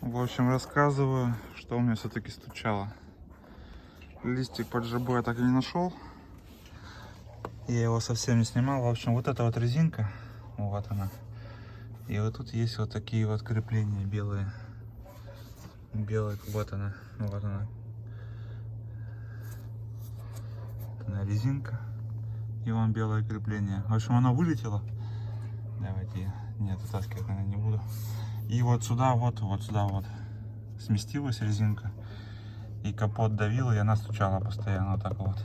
В общем, рассказываю, что у меня все-таки стучало. Листик под жабу я так и не нашел. Я его совсем не снимал. В общем, вот эта вот резинка, вот она. И вот тут есть вот такие вот крепления белые. Белая, вот она, вот она. Вот она резинка. И вон белое крепление. В общем, оно вылетело. Давайте я не вытаскивать, наверное, не буду. И вот сюда вот сюда вот сместилась резинка. И капот давила, и она стучала постоянно вот так вот.